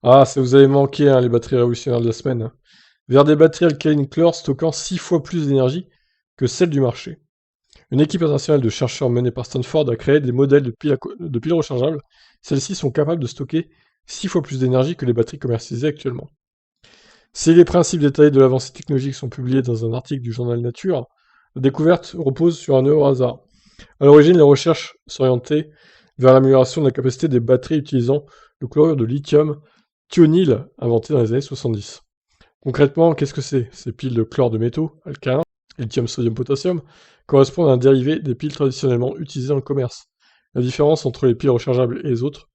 Ah, ça vous avait manqué, hein, les batteries révolutionnaires de la semaine, hein. Vers des batteries alcalines chlore stockant 6 fois plus d'énergie que celle du marché. Une équipe internationale de chercheurs menée par Stanford a créé des modèles de piles rechargeables. Celles-ci sont capables de stocker 6 fois plus d'énergie que les batteries commercialisées actuellement. Si les principes détaillés de l'avancée technologique sont publiés dans un article du journal Nature, la découverte repose sur un heureux hasard. À l'origine, les recherches s'orientaient vers l'amélioration de la capacité des batteries utilisant le chlorure de lithium thionyle inventé dans les années 70. Concrètement, qu'est-ce que c'est? Ces piles de chlore de métaux alcalins, lithium, sodium, potassium, correspondent à un dérivé des piles traditionnellement utilisées dans le commerce. La différence entre les piles rechargeables et les autres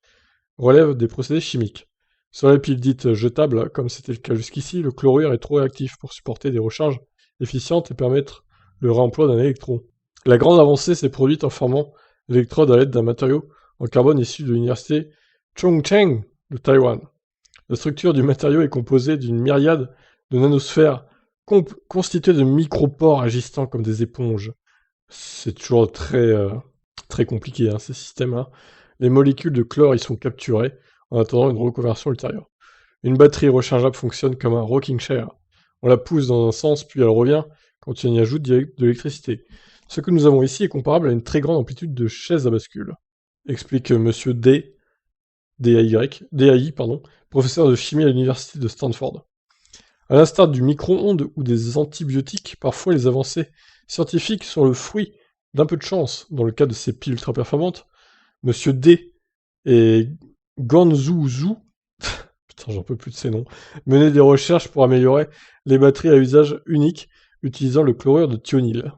relève des procédés chimiques. Sur les piles dites jetables, comme c'était le cas jusqu'ici, le chlorure est trop réactif pour supporter des recharges efficientes et permettre le réemploi d'un électron. La grande avancée s'est produite en formant l'électrode à l'aide d'un matériau en carbone issu de l'université Chongqing de Taïwan. La structure du matériau est composée d'une myriade de nanosphères constituées de micropores agissant comme des éponges. C'est toujours très compliqué, hein, ces systèmes-là. Les molécules de chlore y sont capturées en attendant une reconversion ultérieure. Une batterie rechargeable fonctionne comme un rocking chair. On la pousse dans un sens, puis elle revient quand on y ajoute de l'électricité. Ce que nous avons ici est comparable à une très grande amplitude de chaise à bascule, explique Monsieur DAI, professeur de chimie à l'université de Stanford. À l'instar du micro-ondes ou des antibiotiques, parfois les avancées scientifiques sont le fruit d'un peu de chance. Dans le cas de ces piles ultra performantes, Monsieur D et Ganzhou, putain j'en peux plus de ces noms, menaient des recherches pour améliorer les batteries à usage unique utilisant le chlorure de thionyle.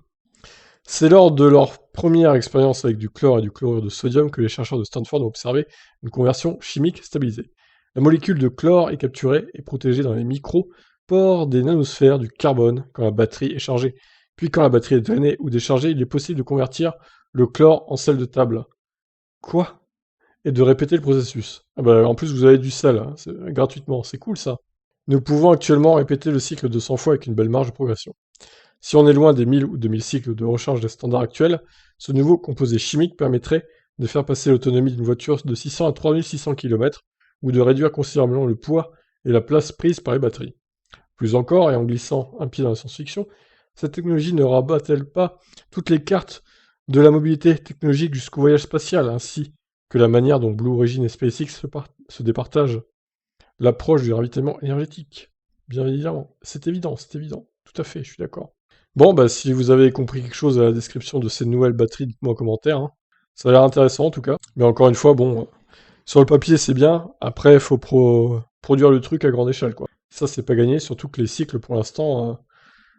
C'est lors de leur première expérience avec du chlore et du chlorure de sodium que les chercheurs de Stanford ont observé une conversion chimique stabilisée. La molécule de chlore est capturée et protégée dans les micro-pores des nanosphères du carbone quand la batterie est chargée. Puis quand la batterie est drainée ou déchargée, il est possible de convertir le chlore en sel de table. Quoi? Et de répéter le processus. Ah bah, en plus, vous avez du sel, hein, gratuitement, c'est cool ça. Nous pouvons actuellement répéter le cycle 200 fois avec une belle marge de progression. Si on est loin des 1000 ou 2000 cycles de recharge des standards actuels, ce nouveau composé chimique permettrait de faire passer l'autonomie d'une voiture de 600 à 3600 km ou de réduire considérablement le poids et la place prise par les batteries. Plus encore, et en glissant un pied dans la science-fiction, cette technologie ne rabat-elle pas toutes les cartes de la mobilité technologique jusqu'au voyage spatial, ainsi que la manière dont Blue Origin et SpaceX se départagent l'approche du ravitaillement énergétique? Bien évidemment, c'est évident, tout à fait, je suis d'accord. Bon, bah, si vous avez compris quelque chose à la description de ces nouvelles batteries, dites-moi en commentaire, hein. Ça a l'air intéressant en tout cas. Mais encore une fois, bon, sur le papier c'est bien, après il faut produire le truc à grande échelle, quoi. Ça c'est pas gagné, surtout que les cycles pour l'instant,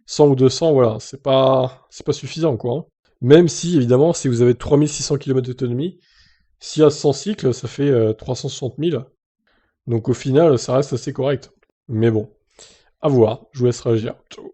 100 ou 200, voilà, c'est pas suffisant, quoi, hein. Même si, évidemment, si vous avez 3600 km d'autonomie, s'il y a 100 cycles, ça fait 360 000. Donc au final, ça reste assez correct. Mais bon, à voir, je vous laisse réagir. Ciao.